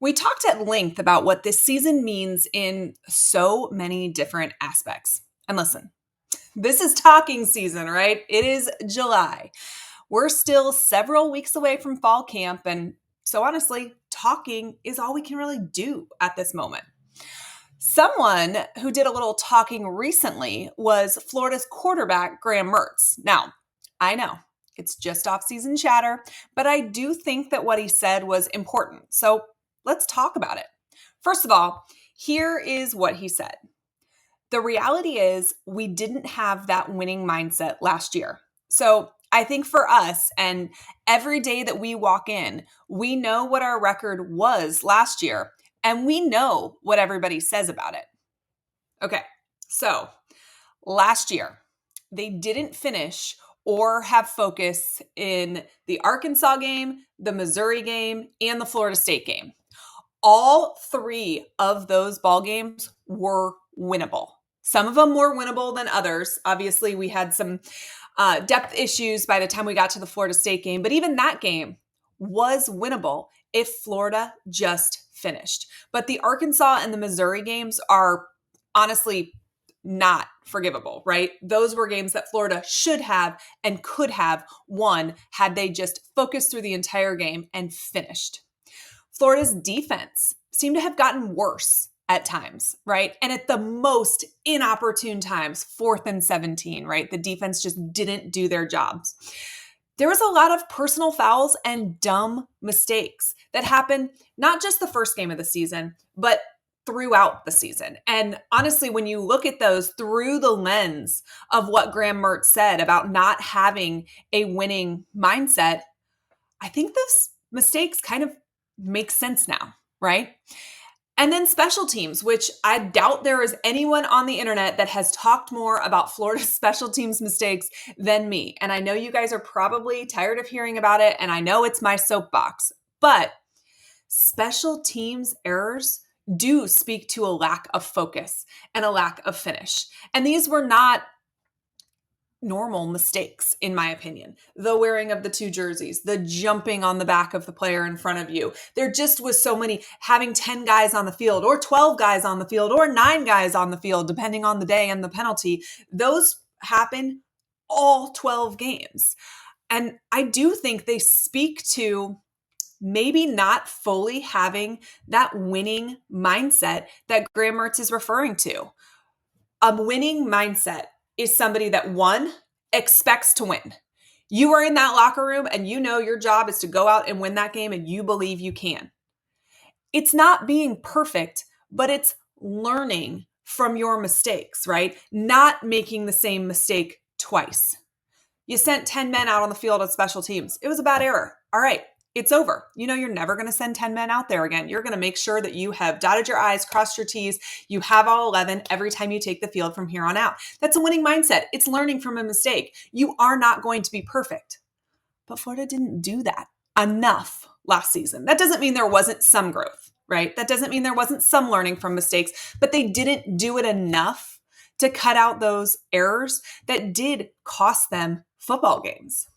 We talked at length about what this season means in so many different aspects. And listen, this is talking season, right? It is July. We're still several weeks away from fall camp. And so honestly, talking is all we can really do at this moment. Someone who did a little talking recently was Florida's quarterback, Graham Mertz. Now, I know it's just off-season chatter, but I do think that what he said was important. So let's talk about it. First of all, here is what he said. The reality is we didn't have that winning mindset last year. So I think for us, and every day that we walk in, we know what our record was last year, and we know what everybody says about it. Okay, so last year, they didn't finish or have focus in the Arkansas game, the Missouri game, and the Florida State game. All three of those ball games were winnable. Some of them were winnable than others. Obviously, we had some depth issues by the time we got to the Florida State game, but even that game was winnable if Florida just finished. But the Arkansas and the Missouri games are honestly not forgivable, right? Those were games that Florida should have and could have won had they just focused through the entire game and finished. Florida's defense seemed to have gotten worse at times, right? And at the most inopportune times, 4th and 17, right? The defense just didn't do their jobs. There was a lot of personal fouls and dumb mistakes that happened, not just the first game of the season, but throughout the season. And honestly, when you look at those through the lens of what Graham Mertz said about not having a winning mindset, I think those mistakes kind of make sense now, right? And then special teams, which I doubt there is anyone on the internet that has talked more about Florida's special teams mistakes than me. And I know you guys are probably tired of hearing about it, and I know it's my soapbox, but special teams errors do speak to a lack of focus and a lack of finish. And these were not normal mistakes, in my opinion. The wearing of the two jerseys, the jumping on the back of the player in front of you. There just was so many, having 10 guys on the field or 12 guys on the field or 9 guys on the field, depending on the day and the penalty. Those happen all 12 games. And I do think they speak to maybe not fully having that winning mindset that Graham Mertz is referring to. A winning mindset is somebody that, one, expects to win. You are in that locker room and you know your job is to go out and win that game and you believe you can. It's not being perfect, but it's learning from your mistakes, right? Not making the same mistake twice. You sent 10 men out on the field at special teams. It was a bad error. All right. It's over. You know, you're never going to send 10 men out there again. You're going to make sure that you have dotted your I's, crossed your T's. You have all 11 every time you take the field from here on out. That's a winning mindset. It's learning from a mistake. You are not going to be perfect. But Florida didn't do that enough last season. That doesn't mean there wasn't some growth, right? That doesn't mean there wasn't some learning from mistakes, but they didn't do it enough to cut out those errors that did cost them football games.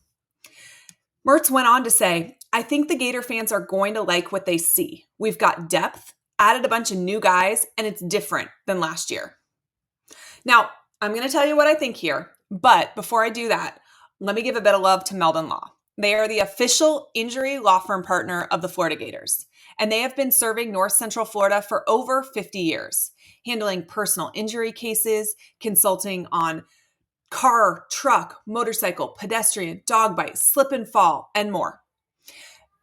Mertz went on to say, I think the Gator fans are going to like what they see. We've got depth, added a bunch of new guys, and it's different than last year. Now, I'm going to tell you what I think here, but before I do that, let me give a bit of love to Meldon Law. They are the official injury law firm partner of the Florida Gators, and they have been serving North Central Florida for over 50 years, handling personal injury cases, consulting on car, truck, motorcycle, pedestrian, dog bite, slip and fall, and more.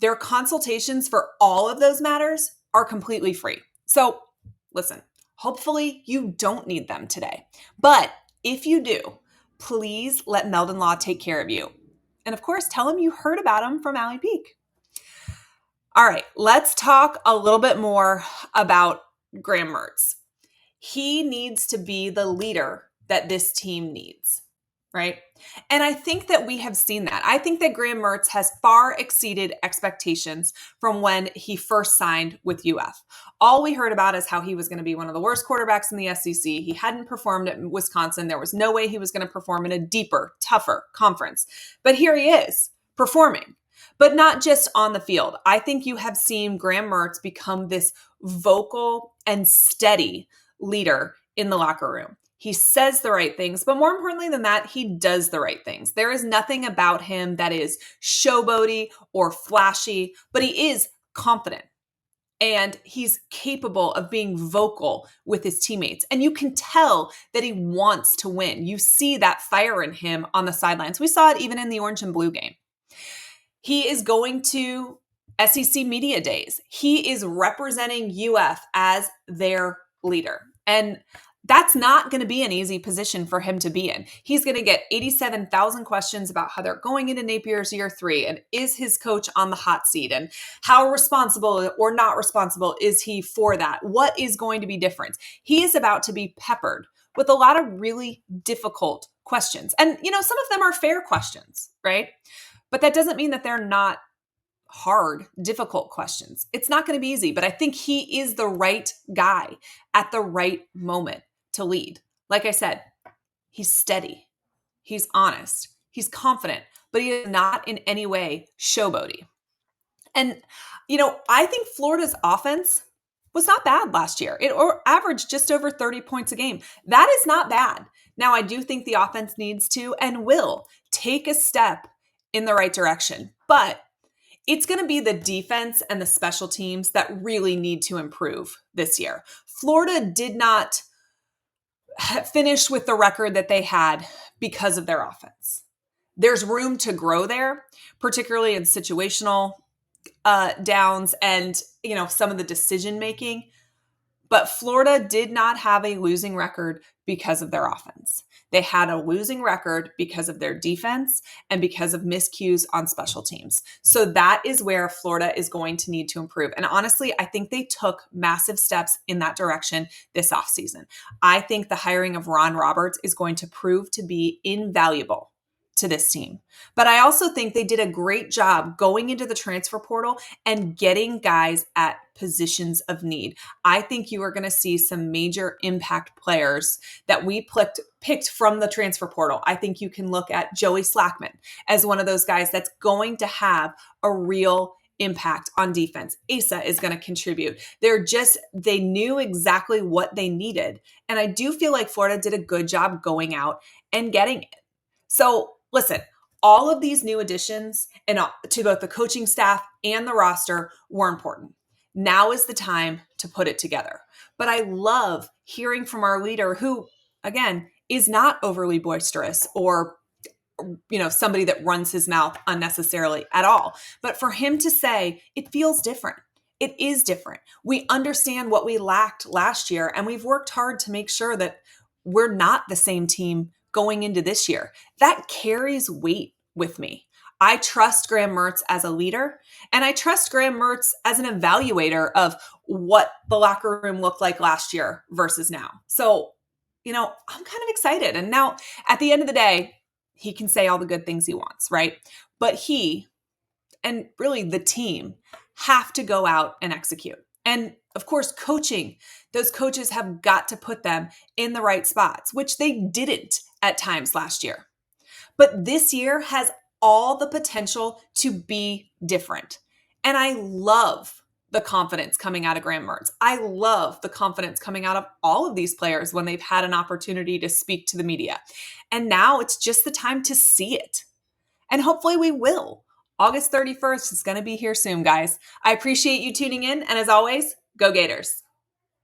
Their consultations for all of those matters are completely free. So listen, hopefully you don't need them today. But if you do, please let Meldon Law take care of you. And of course, tell them you heard about them from Allie Peak. All right, let's talk a little bit more about Graham Mertz. He needs to be the leader that this team needs, right? And I think that we have seen that. I think that Graham Mertz has far exceeded expectations from when he first signed with UF. All we heard about is how he was going to be one of the worst quarterbacks in the SEC. He hadn't performed at Wisconsin. There was no way he was going to perform in a deeper, tougher conference. But here he is, performing. but not just on the field. I think you have seen Graham Mertz become this vocal and steady leader in the locker room. He says the right things, but more importantly than that, he does the right things. There is nothing about him that is showboaty or flashy, but he is confident and he's capable of being vocal with his teammates. And you can tell that he wants to win. You see that fire in him on the sidelines. We saw it even in the orange and blue game. He is going to SEC Media Days. He is representing UF as their leader. And that's not going to be an easy position for him to be in. He's going to get 87,000 questions about how they're going into Napier's year 3 and is his coach on the hot seat and how responsible or not responsible is he for that? What is going to be different? He is about to be peppered with a lot of really difficult questions. And, some of them are fair questions, right? But that doesn't mean that they're not hard, difficult questions. It's not going to be easy, but I think he is the right guy at the right moment to lead. Like I said, he's steady, he's honest, he's confident, but he is not in any way showboaty. And, I think Florida's offense was not bad last year. It averaged just over 30 points a game. That is not bad. Now, I do think the offense needs to and will take a step in the right direction, but it's going to be the defense and the special teams that really need to improve this year. Florida did not finish with the record that they had because of their offense. There's room to grow there, particularly in situational downs and, some of the decision making. But Florida did not have a losing record because of their offense. They had a losing record because of their defense and because of miscues on special teams. So that is where Florida is going to need to improve. And honestly, I think they took massive steps in that direction this offseason. I think the hiring of Ron Roberts is going to prove to be invaluable to this team. But I also think they did a great job going into the transfer portal and getting guys at positions of need. I think you are going to see some major impact players that we picked from the transfer portal. I think you can look at Joey Slackman as one of those guys that's going to have a real impact on defense. Asa is going to contribute. They knew exactly what they needed. And I do feel like Florida did a good job going out and getting it. So listen, all of these new additions and to both the coaching staff and the roster were important. Now is the time to put it together. But I love hearing from our leader who, again, is not overly boisterous or somebody that runs his mouth unnecessarily at all. But for him to say, it feels different. It is different. We understand what we lacked last year, and we've worked hard to make sure that we're not the same team going into this year. That carries weight with me. I trust Graham Mertz as a leader, and I trust Graham Mertz as an evaluator of what the locker room looked like last year versus now. So, I'm kind of excited. And now at the end of the day, he can say all the good things he wants, right? But he, and really the team, have to go out and execute. And of course, coaching, those coaches have got to put them in the right spots, which they didn't at times last year. But this year has all the potential to be different. And I love the confidence coming out of Graham Mertz. I love the confidence coming out of all of these players when they've had an opportunity to speak to the media. And now it's just the time to see it. And hopefully we will. August 31st is going to be here soon, guys. I appreciate you tuning in. And as always, go Gators.